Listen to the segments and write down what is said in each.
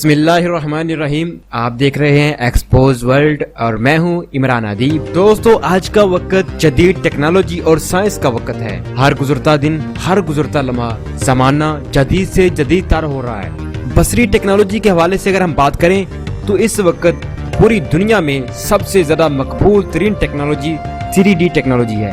بسم اللہ الرحمن الرحیم، آپ دیکھ رہے ہیں ایکسپوز ورلڈ اور میں ہوں عمران ادیب۔ دوستو، آج کا وقت جدید ٹیکنالوجی اور سائنس کا وقت ہے۔ ہر گزرتا دن، ہر گزرتا لمحہ زمانہ جدید سے جدید تر ہو رہا ہے۔ بصری ٹیکنالوجی کے حوالے سے اگر ہم بات کریں تو اس وقت پوری دنیا میں سب سے زیادہ مقبول ترین ٹیکنالوجی 3D ٹیکنالوجی ہے،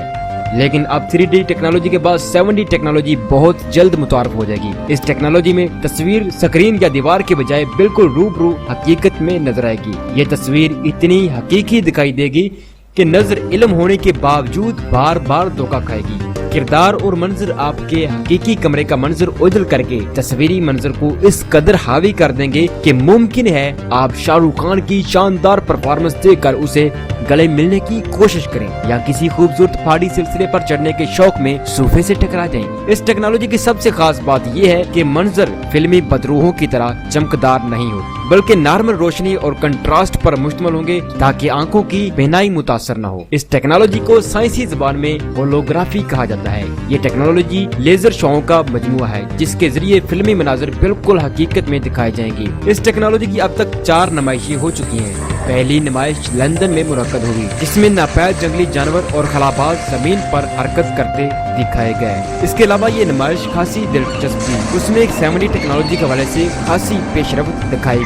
لیکن اب 3D ٹیکنالوجی کے بعد 7D ٹیکنالوجی بہت جلد متعارف ہو جائے گی۔ اس ٹیکنالوجی میں تصویر سکرین یا دیوار کے بجائے بالکل روبرو حقیقت میں نظر آئے گی۔ یہ تصویر اتنی حقیقی دکھائی دے گی کہ نظر علم ہونے کے باوجود بار بار دھوکہ کھائے گی۔ کردار اور منظر آپ کے حقیقی کمرے کا منظر اجل کر کے تصویری منظر کو اس قدر حاوی کر دیں گے کہ ممکن ہے آپ شاہ رخ خان کی شاندار پرفارمنس دیکھ کر اسے گلے ملنے کی کوشش کریں یا کسی خوبصورت پہاڑی سلسلے پر چڑھنے کے شوق میں صوفے سے ٹکرا جائیں۔ اس ٹیکنالوجی کی سب سے خاص بات یہ ہے کہ منظر فلمی بدروحوں کی طرح چمکدار نہیں ہو، بلکہ نارمل روشنی اور کنٹراسٹ پر مشتمل ہوں گے تاکہ آنکھوں کی بینائی متاثر نہ ہو۔ اس ٹیکنالوجی کو سائنسی زبان میں ہولوگرافی کہا جاتا ہے۔ یہ ٹیکنالوجی لیزر شعاعوں کا مجموعہ ہے جس کے ذریعے فلمی مناظر بالکل حقیقت میں دکھائے جائیں گے۔ اس ٹیکنالوجی کی اب تک 4 نمائشیں ہو چکی ہیں۔ پہلی نمائش لندن میں منعقد ہوئی جس میں ناپید جنگلی جانور اور خلاباز زمین پر حرکت کرتے دکھائے گئے۔ اس کے علاوہ یہ نمائش خاصی دلچسپ تھی، اس میں ایک 7D ٹیکنالوجی کے حوالے سے خاصی پیش رفت دکھائی۔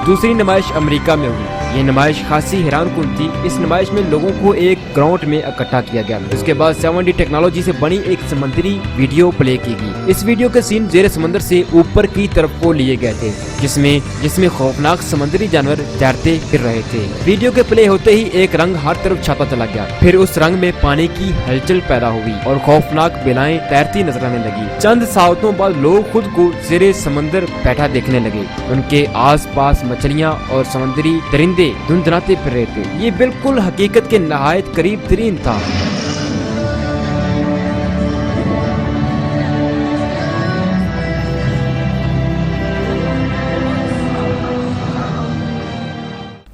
دوسری نمائش امریکہ میں ہوئی۔ یہ نمائش خاصی حیران کن تھی۔ اس نمائش میں لوگوں کو ایک گراؤنڈ میں اکٹھا کیا گیا۔ اس کے بعد 7D ٹیکنالوجی سے بنی ایک سمندری ویڈیو پلے کی گئی۔ اس ویڈیو کے سین زیر سمندر سے اوپر کی طرف کو لیے گئے تھے جس میں خوفناک سمندری جانور تیرتے پھر رہے تھے۔ ویڈیو کے پلے ہوتے ہی ایک رنگ ہر طرف چھاتا چلا گیا، پھر اس رنگ میں پانی کی ہلچل پیدا ہوئی اور خوفناک بلائیں تیرتی نظر آنے لگی۔ چند ساعتوں بعد لوگ خود کو زیر سمندر بیٹھا دیکھنے لگے۔ ان کے آس پاس مچھلیاں اور سمندری درندے دھندناتے پھر رہے تھے۔ یہ بالکل حقیقت کے نہایت قریب ترین تھا۔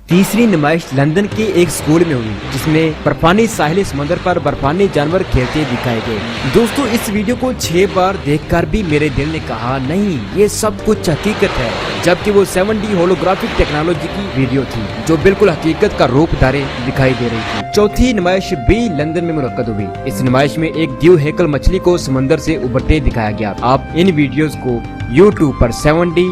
تیسری نمائش لندن کے ایک اسکول میں ہوئی جس میں برفانی ساحل سمندر پر برفانی جانور کھیلتے دکھائے گئے۔ دوستو، اس ویڈیو کو 6 بار دیکھ کر بھی میرے دل نے کہا نہیں، یہ سب کچھ حقیقت ہے، جبکہ وہ 7D ہولوگرافک ٹیکنالوجی کی ویڈیو تھی جو بالکل حقیقت کا روپ دھارے دکھائی دے رہی تھی۔ چوتھی نمائش بھی لندن میں منعقد ہوئی۔ اس نمائش میں ایک دیو ہیکل مچھلی کو سمندر سے ابھرتے دکھایا گیا۔ آپ ان ویڈیوز کو YouTube پر 7D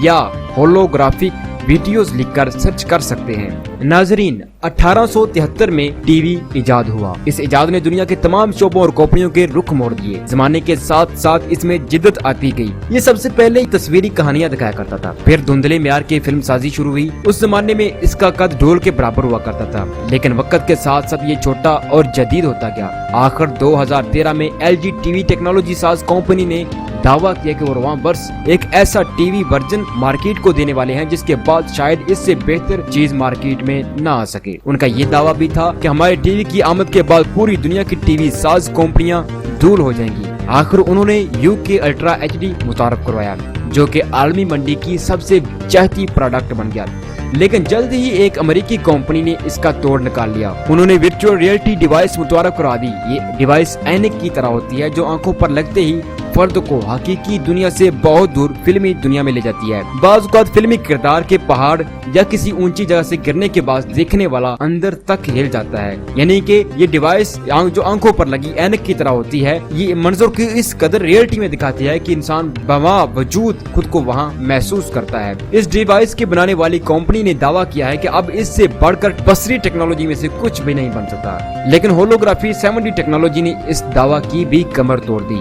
یا ہولوگرافک ویڈیوز لکھ کر سرچ کر سکتے ہیں۔ ناظرین، 1873 میں ٹی وی ایجاد ہوا۔ اس ایجاد نے دنیا کے تمام شعبوں اور کمپنیوں کے رخ موڑ دیے۔ زمانے کے ساتھ ساتھ اس میں جدت آتی گئی۔ یہ سب سے پہلے تصویری کہانیاں دکھایا کرتا تھا، پھر دھندلے معیار کی فلم سازی شروع ہوئی۔ اس زمانے میں اس کا قد ڈھول کے برابر ہوا کرتا تھا، لیکن وقت کے ساتھ ساتھ یہ چھوٹا اور جدید ہوتا گیا۔ آخر 2013 میں LG ٹی وی ٹیکنالوجی ساز کمپنی نے دعویٰ کیا کہ وہ رواں برس ایک ایسا ٹی وی ورژن مارکیٹ کو دینے والے ہیں جس کے بعد شاید اس سے بہتر چیز مارکیٹ میں نہ آ سکے۔ ان کا یہ دعویٰ بھی تھا کہ ہمارے ٹی وی کی آمد کے بعد پوری دنیا کی ٹی وی ساز کمپنیاں دور ہو جائیں گی۔ آخر انہوں نے UK الٹرا HD متعارف کروایا جو کہ عالمی منڈی کی سب سے چہتی پروڈکٹ بن گیا، لیکن جلد ہی ایک امریکی کمپنی نے اس کا توڑ نکال لیا۔ انہوں نے ورچوئل ریئلٹی ڈیوائس متعارف کروا دی۔ یہ ڈیوائس اینک کی طرح ہوتی ہے جو آنکھوں پر لگتے ہی فرد کو حقیقی دنیا سے بہت دور فلمی دنیا میں لے جاتی ہے۔ بعض اوقات فلمی کردار کے پہاڑ یا کسی اونچی جگہ سے گرنے کے بعد دیکھنے والا اندر تک ہل جاتا ہے، یعنی کہ یہ ڈیوائس جو آنکھوں پر لگی اینک کی طرح ہوتی ہے، یہ منظر کی اس قدر ریئلٹی میں دکھاتی ہے کہ انسان بوا وجود خود کو وہاں محسوس کرتا ہے۔ اس ڈیوائس کے بنانے والی کمپنی نے دعویٰ کیا ہے کہ اب اس سے بڑھ کر بصری ٹیکنالوجی میں سے کچھ بھی نہیں بن سکتا، لیکن ہولوگرافی 7D ٹیکنالوجی نے اس دعویٰ کی بھی کمر توڑ دی۔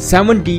7D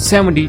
7D